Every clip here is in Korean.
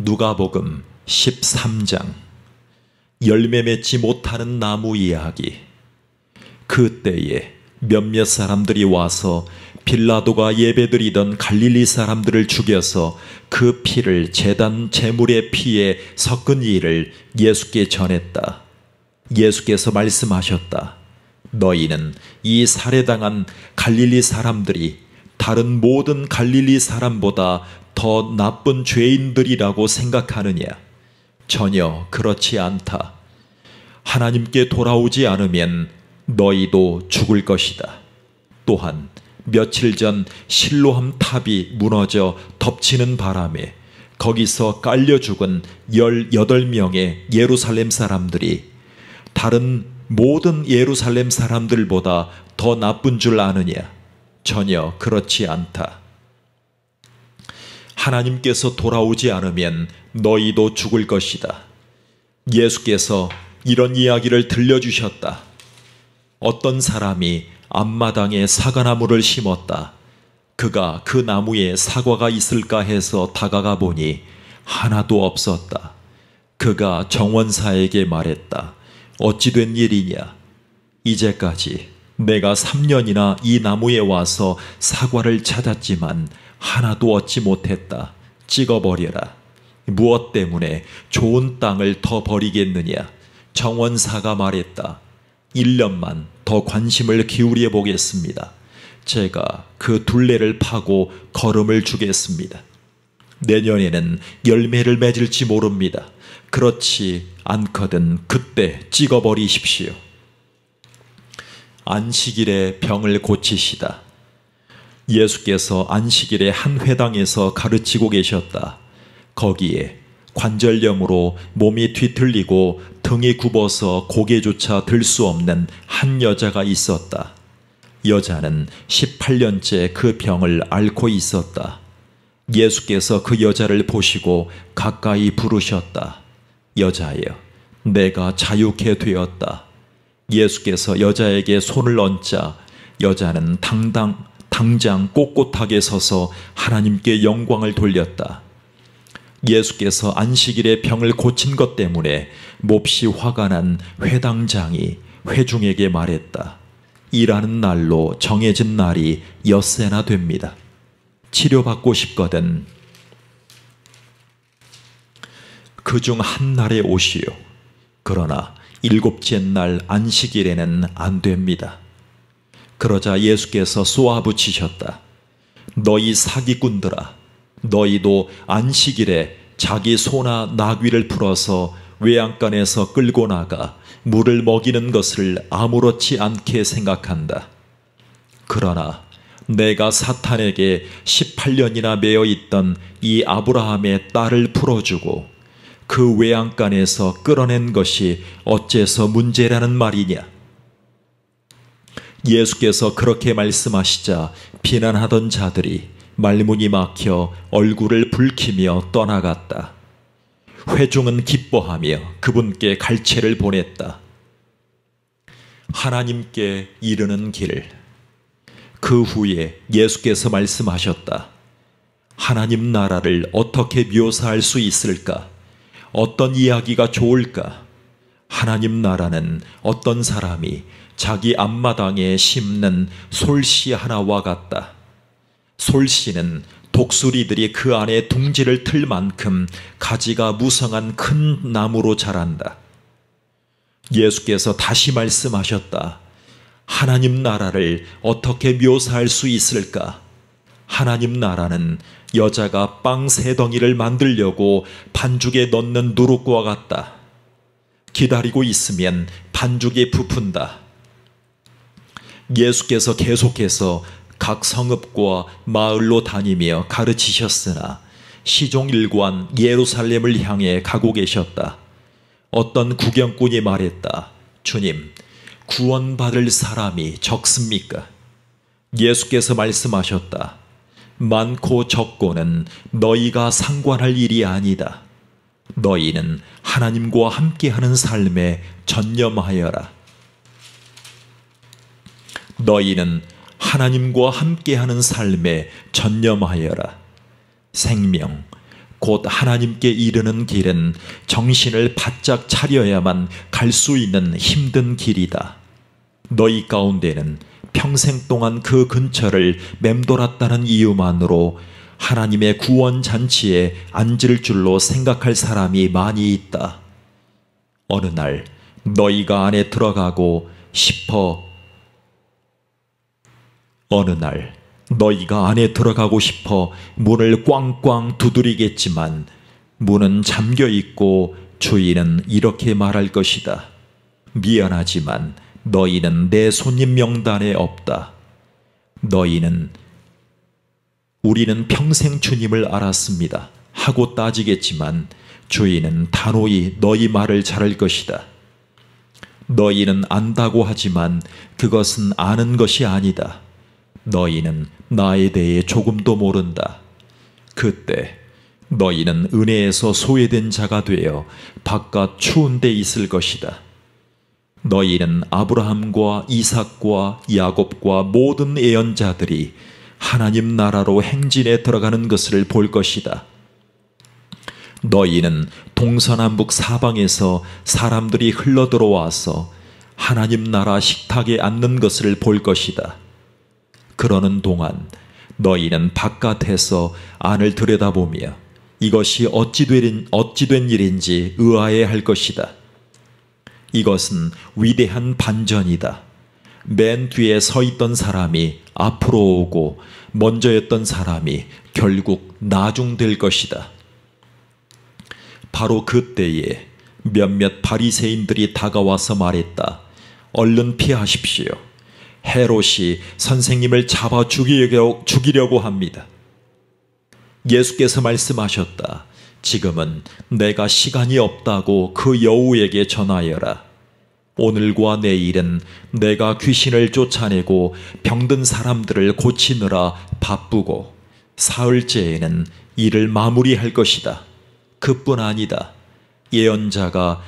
누가복음 13장 열매 맺지 못하는 나무 이야기. 그때에 몇몇 사람들이 와서 빌라도가 예배드리던 갈릴리 사람들을 죽여서 그 피를 제단 제물의 피에 섞은 일을 예수께 전했다. 예수께서 말씀하셨다. 너희는 이 살해당한 갈릴리 사람들이 다른 모든 갈릴리 사람보다 더 나쁜 죄인들이라고 생각하느냐? 전혀 그렇지 않다. 하나님께 돌아오지 않으면 너희도 죽을 것이다. 또한 며칠 전 실로암 탑이 무너져 덮치는 바람에 거기서 깔려 죽은 18명의 예루살렘 사람들이 다른 모든 예루살렘 사람들보다 더 나쁜 줄 아느냐? 전혀 그렇지 않다. 하나님께서 돌아오지 않으면 너희도 죽을 것이다. 예수께서 이런 이야기를 들려주셨다. 어떤 사람이 앞마당에 사과나무를 심었다. 그가 그 나무에 사과가 있을까 해서 다가가 보니 하나도 없었다. 그가 정원사에게 말했다. 어찌 된 일이냐? 이제까지 내가 3년이나 이 나무에 와서 사과를 찾았지만 하나도 얻지 못했다. 찍어버려라. 무엇 때문에 좋은 땅을 더 버리겠느냐? 정원사가 말했다. 1년만 더 관심을 기울여 보겠습니다. 제가 그 둘레를 파고 거름을 주겠습니다. 내년에는 열매를 맺을지 모릅니다. 그렇지 않거든 그때 찍어버리십시오. 안식일에 병을 고치시다. 예수께서 안식일에 한 회당에서 가르치고 계셨다. 거기에 관절염으로 몸이 뒤틀리고 등이 굽어서 고개조차 들 수 없는 한 여자가 있었다. 여자는 18년째 그 병을 앓고 있었다. 예수께서 그 여자를 보시고 가까이 부르셨다. 여자여, 내가 자유케 되었다. 예수께서 여자에게 손을 얹자 여자는 당장 꼿꼿하게 서서 하나님께 영광을 돌렸다. 예수께서 안식일에 병을 고친 것 때문에 몹시 화가 난 회당장이 회중에게 말했다. 일하는 날로 정해진 날이 엿새나 됩니다. 치료받고 싶거든 그중 한 날에 오시오. 그러나 7째 날 안식일에는 안 됩니다. 그러자 예수께서 쏘아붙이셨다. 너희 사기꾼들아, 너희도 안식일에 자기 소나 나귀를 풀어서 외양간에서 끌고 나가 물을 먹이는 것을 아무렇지 않게 생각한다. 그러나 내가 사탄에게 18년이나 매여 있던 이 아브라함의 딸을 풀어주고 그 외양간에서 끌어낸 것이 어째서 문제라는 말이냐? 예수께서 그렇게 말씀하시자 비난하던 자들이 말문이 막혀 얼굴을 붉히며 떠나갔다. 회중은 기뻐하며 그분께 갈채를 보냈다. 하나님께 이르는 길. 그 후에 예수께서 말씀하셨다. 하나님 나라를 어떻게 묘사할 수 있을까? 어떤 이야기가 좋을까? 하나님 나라는 어떤 사람이 자기 앞마당에 심는 솔씨 하나와 같다. 솔씨는 독수리들이 그 안에 둥지를 틀 만큼 가지가 무성한 큰 나무로 자란다. 예수께서 다시 말씀하셨다. 하나님 나라를 어떻게 묘사할 수 있을까? 하나님 나라는 여자가 빵 3덩이를 만들려고 반죽에 넣는 누룩과 같다. 기다리고 있으면 반죽이 부푼다. 예수께서 계속해서 각 성읍과 마을로 다니며 가르치셨으나 시종일관 예루살렘을 향해 가고 계셨다. 어떤 구경꾼이 말했다. 주님, 구원받을 사람이 적습니까? 예수께서 말씀하셨다. 많고 적고는 너희가 상관할 일이 아니다. 너희는 하나님과 함께하는 삶에 전념하여라. 너희는 하나님과 함께하는 삶에 전념하여라. 생명, 곧 하나님께 이르는 길은 정신을 바짝 차려야만 갈 수 있는 힘든 길이다. 너희 가운데는 평생 동안 그 근처를 맴돌았다는 이유만으로 하나님의 구원 잔치에 앉을 줄로 생각할 사람이 많이 있다. 어느 날 너희가 안에 들어가고 싶어 문을 꽝꽝 두드리겠지만 문은 잠겨 있고 주인은 이렇게 말할 것이다. 미안하지만 너희는 내 손님 명단에 없다. 우리는 평생 주님을 알았습니다 하고 따지겠지만 주인은 단호히 너희 말을 자를 것이다. 너희는 안다고 하지만 그것은 아는 것이 아니다. 너희는 나에 대해 조금도 모른다. 그때 너희는 은혜에서 소외된 자가 되어 바깥 추운 데 있을 것이다. 너희는 아브라함과 이삭과 야곱과 모든 예언자들이 하나님 나라로 행진에 들어가는 것을 볼 것이다. 너희는 동서남북 사방에서 사람들이 흘러들어와서 하나님 나라 식탁에 앉는 것을 볼 것이다. 그러는 동안 너희는 바깥에서 안을 들여다보며 이것이 어찌 된 일인지 의아해할 것이다. 이것은 위대한 반전이다. 맨 뒤에 서 있던 사람이 앞으로 오고 먼저였던 사람이 결국 나중될 것이다. 바로 그때에 몇몇 바리새인들이 다가와서 말했다. 얼른 피하십시오. 헤롯이 선생님을 잡아 죽이려고 합니다. 예수께서 말씀하셨다. 지금은 내가 시간이 없다고 그 여우에게 전하여라. 오늘과 내일은 내가 귀신을 쫓아내고 병든 사람들을 고치느라 바쁘고 사흘째에는 일을 마무리할 것이다. 그뿐 아니다. 예언자가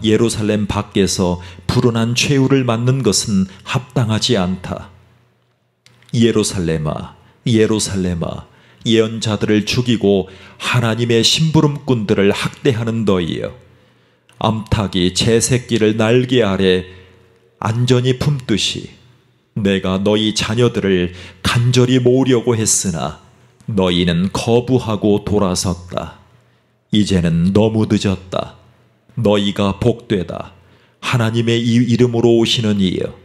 예루살렘 밖에서 불운한 최후를 맞는 것은 합당하지 않다. 예루살렘아, 예루살렘아, 예언자들을 죽이고 하나님의 심부름꾼들을 학대하는 너희여. 암탉이 제 새끼를 날개 아래 안전히 품듯이 내가 너희 자녀들을 간절히 모으려고 했으나 너희는 거부하고 돌아섰다. 이제는 너무 늦었다. 너희가 복되다. 하나님의 이름으로 오시는 이여.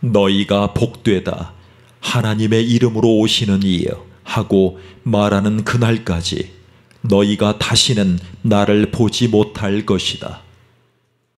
너희가 복되다. 하나님의 이름으로 오시는 이여 하고 말하는 그날까지 너희가 다시는 나를 보지 못할 것이다.